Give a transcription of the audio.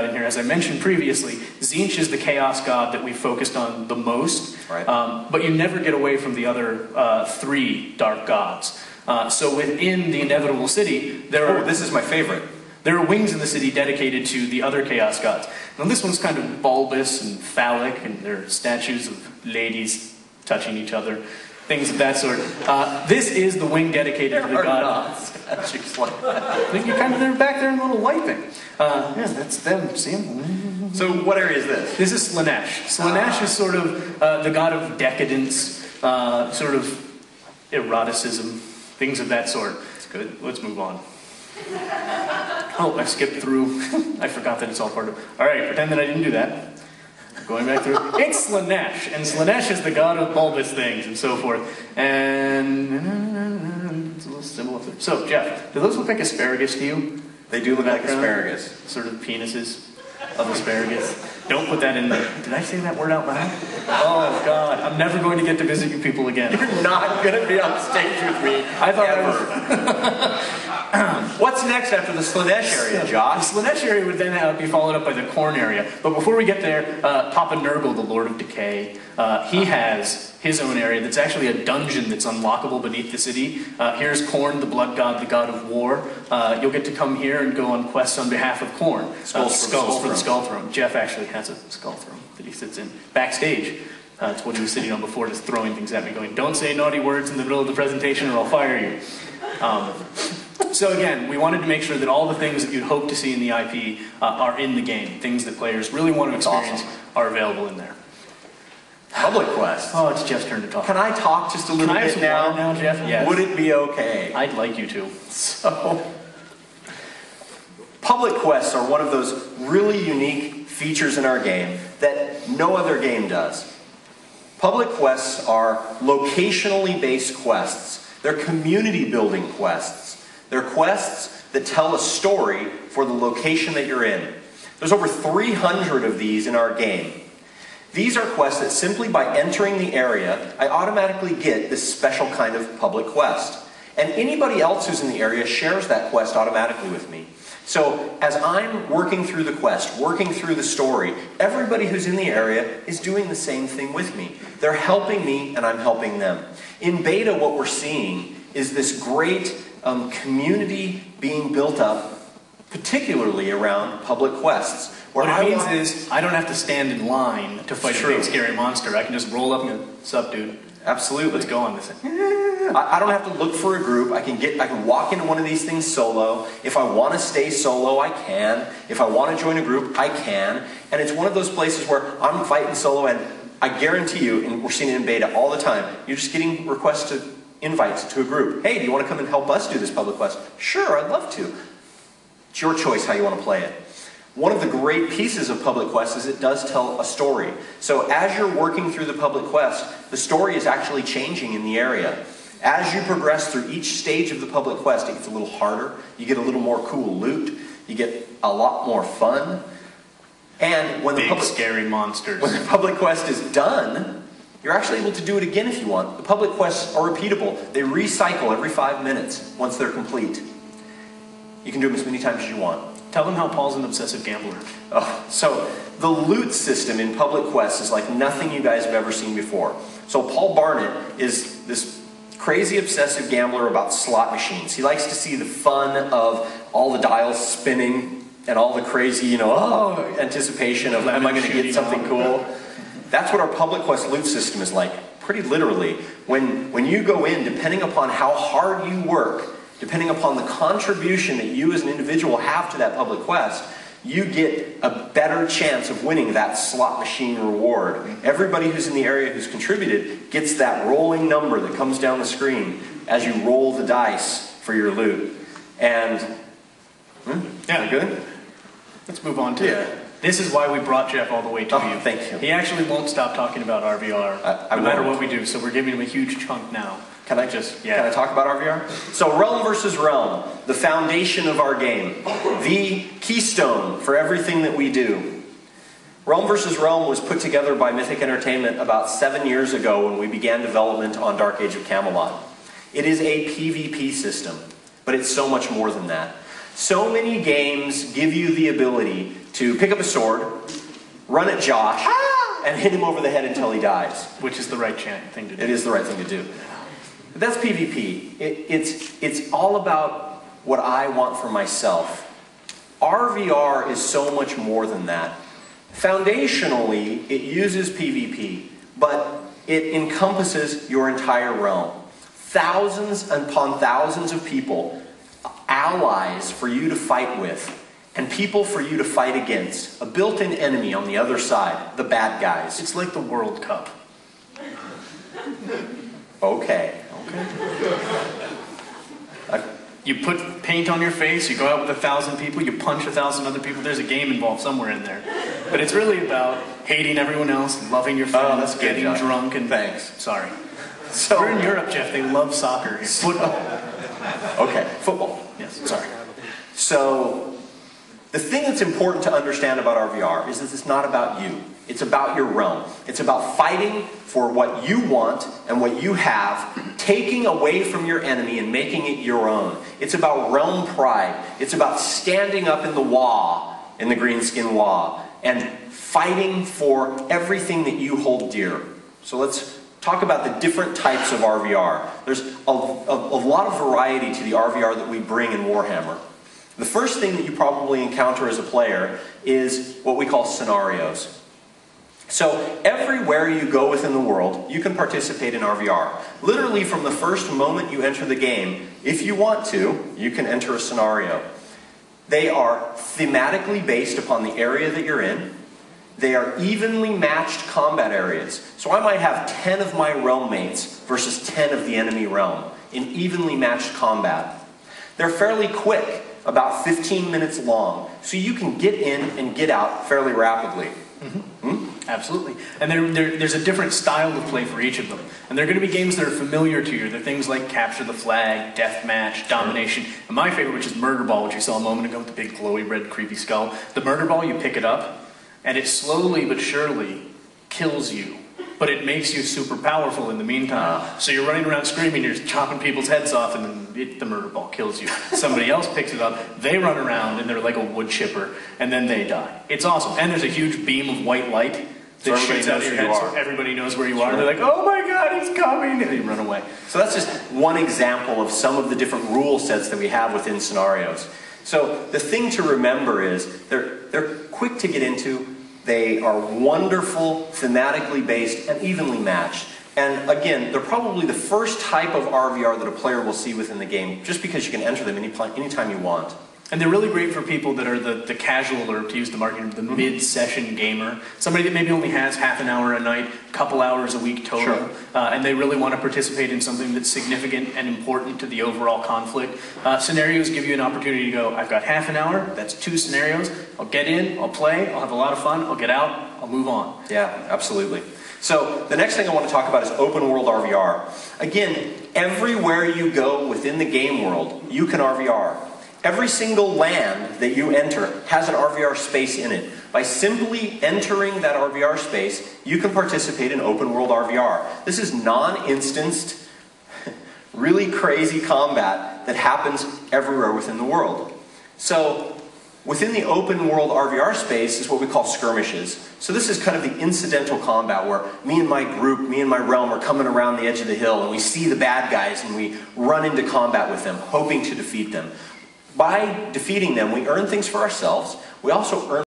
in here. As I mentioned previously, Tzeentch is the chaos god that we focused on the most, right. But you never get away from the other 3 dark gods. So within the Inevitable City, there are... Oh, this is my favorite. There are wings in the city dedicated to the other chaos gods. Now this one's kind of bulbous and phallic, and there are statues of ladies touching each other, things of that sort. This is the wing dedicated to the god. Statues like that. I think they're back there in a little light thing. Yeah, that's them. See them? So what area is this? This is Slaanesh. Slaanesh is sort of the god of decadence, sort of eroticism, things of that sort. It's good. Let's move on. Oh, I skipped through. I forgot that it's all part of... All right, pretend that I didn't do that. Going back through. It's Slaanesh, and Slaanesh is the god of bulbous things and so forth. And it's a little similar. So, Jeff, do those look like asparagus to you? They do look like asparagus. Sort of penises of asparagus. Don't put that in there. Did I say that word out loud? Oh, God. I'm never going to get to visit you people again. You're not going to be on stage with me. I thought What's next after the Slaanesh area, Josh? The Slaanesh area would then be followed up by the Khorne area. But before we get there, Papa Nurgle, the Lord of Decay, he has his own area that's actually a dungeon that's unlockable beneath the city. Here's Khorne, the blood god, the god of war. You'll get to come here and go on quests on behalf of Khorne. Skulls for the Skull Throne. Jeff actually has a skull throne that he sits in backstage. It's what he was sitting on before, just throwing things at me, going, "Don't say naughty words in the middle of the presentation or I'll fire you." So again, we wanted to make sure that all the things that you'd hope to see in the IP are in the game. Things that players really want to experience are available in there. Public Quest. Oh, it's Jeff's turn to talk. Can I talk just a little bit now, Jeff? Yes. Would it be okay? I'd like you to. So, public quests are one of those really unique features in our game that no other game does. Public quests are locationally based quests. They're community building quests. They're quests that tell a story for the location that you're in. There's over 300 of these in our game. These are quests that simply by entering the area, I automatically get this special kind of public quest. And anybody else who's in the area shares that quest automatically with me. So as I'm working through the quest, working through the story, everybody who's in the area is doing the same thing with me. They're helping me and I'm helping them. In beta, what we're seeing is this great community being built up, particularly around public quests. What it means is, I don't have to stand in line to fight a big scary monster. I can just roll up and go, "Sup, dude?" Absolutely. Let's go on this thing. I don't have to look for a group. I can walk into one of these things solo. If I want to stay solo, I can. If I want to join a group, I can. And it's one of those places where I'm fighting solo, and I guarantee you, and we're seeing it in beta all the time, you're just getting requests to invites to a group. "Hey, do you want to come and help us do this public quest?" "Sure, I'd love to." It's your choice how you want to play it. One of the great pieces of public quest is it does tell a story. So as you're working through the public quest, the story is actually changing in the area. As you progress through each stage of the public quest, it gets a little harder. You get a little more cool loot. You get a lot more fun. And when the scary monsters. When the public quest is done, you're actually able to do it again if you want. The public quests are repeatable. They recycle every 5 minutes once they're complete. You can do them as many times as you want. Tell them how Paul's an obsessive gambler. Oh, so the loot system in public quests is like nothing you guys have ever seen before. So Paul Barnett is this crazy obsessive gambler about slot machines. He likes to see the fun of all the dials spinning and all the crazy, anticipation of, am I going to get something cool? That's what our public quest loot system is like, pretty literally. When you go in, depending upon how hard you work, depending upon the contribution that you as an individual have to that public quest, you get a better chance of winning that slot machine reward. Everybody who's in the area who's contributed gets that rolling number that comes down the screen as you roll the dice for your loot. And, yeah, good? Let's move on to it. This is why we brought Jeff all the way to you. Thank you. He actually won't stop talking about RVR, no matter what we do, so we're giving him a huge chunk now. Can I talk about RVR? So Realm versus Realm, the foundation of our game, the keystone for everything that we do. Realm versus Realm was put together by Mythic Entertainment about 7 years ago when we began development on Dark Age of Camelot. It is a PvP system, but it's so much more than that. So many games give you the ability to pick up a sword, run at Josh, and hit him over the head until he dies. Which is the right thing to do. It is the right thing to do. But that's PvP. It's all about what I want for myself. RVR is so much more than that. Foundationally, it uses PvP, but it encompasses your entire realm. Thousands upon thousands of people, allies for you to fight with, and people for you to fight against. A built-in enemy on the other side, the bad guys. It's like the World Cup. Okay. You put paint on your face, you go out with 1,000 people, you punch 1,000 other people. There's a game involved somewhere in there. But it's really about hating everyone else, loving your friends, getting drunk, and... Thanks. Sorry. So, we're in Europe, Jeff. They love soccer. Football. Okay, football. Yes, sorry. So, the thing that's important to understand about RVR is that it's not about you. It's about your realm. It's about fighting for what you want and what you have, taking away from your enemy and making it your own. It's about realm pride. It's about standing up in the Wa, in the greenskin Wa, and fighting for everything that you hold dear. So let's talk about the different types of RVR. There's a lot of variety to the RVR that we bring in Warhammer. The first thing that you probably encounter as a player is what we call scenarios. So everywhere you go within the world, you can participate in RVR. Literally from the first moment you enter the game, if you want to, you can enter a scenario. They are thematically based upon the area that you're in. They are evenly matched combat areas. So I might have 10 of my realm mates versus 10 of the enemy realm in evenly matched combat. They're fairly quick, about 15 minutes long, so you can get in and get out fairly rapidly. Absolutely. And there's a different style of play for each of them. And they're going to be games that are familiar to you. They're things like Capture the Flag, Deathmatch, Domination. And my favorite, which is Murder Ball, which you saw a moment ago with the big glowy red creepy skull. The Murder Ball, you pick it up, and it slowly but surely kills you. But it makes you super powerful in the meantime. So you're running around screaming, you're chopping people's heads off, and then the murder ball kills you. Somebody else picks it up, they run around, and they're like a wood chipper, and then they die. It's awesome. And there's a huge beam of white light that shoots out of your head, so everybody knows where you are. They're like, oh my god, he's coming! And they run away. So that's just one example of some of the different rule sets that we have within scenarios. So the thing to remember is they're quick to get into. They are wonderful, thematically based, and evenly matched. And again, they're probably the first type of RVR that a player will see within the game, just because you can enter them anytime you want. And they're really great for people that are the casual, or to use the marketing, the mid-session gamer. Somebody that maybe only has half an hour a night, a couple hours a week total, sure. And they really want to participate in something that's significant and important to the overall conflict. Scenarios give you an opportunity to go, I've got half an hour, that's 2 scenarios, I'll get in, I'll play, I'll have a lot of fun, I'll get out, I'll move on. Yeah, absolutely. So the next thing I want to talk about is open world RVR. Again, everywhere you go within the game world, you can RVR. Every single land that you enter has an RVR space in it. By simply entering that RVR space, you can participate in open world RVR. This is non-instanced, really crazy combat that happens everywhere within the world. So within the open world RVR space is what we call skirmishes. So this is kind of the incidental combat where me and my group, me and my realm are coming around the edge of the hill, and we see the bad guys and we run into combat with them, hoping to defeat them. By defeating them, we earn things for ourselves. We also earn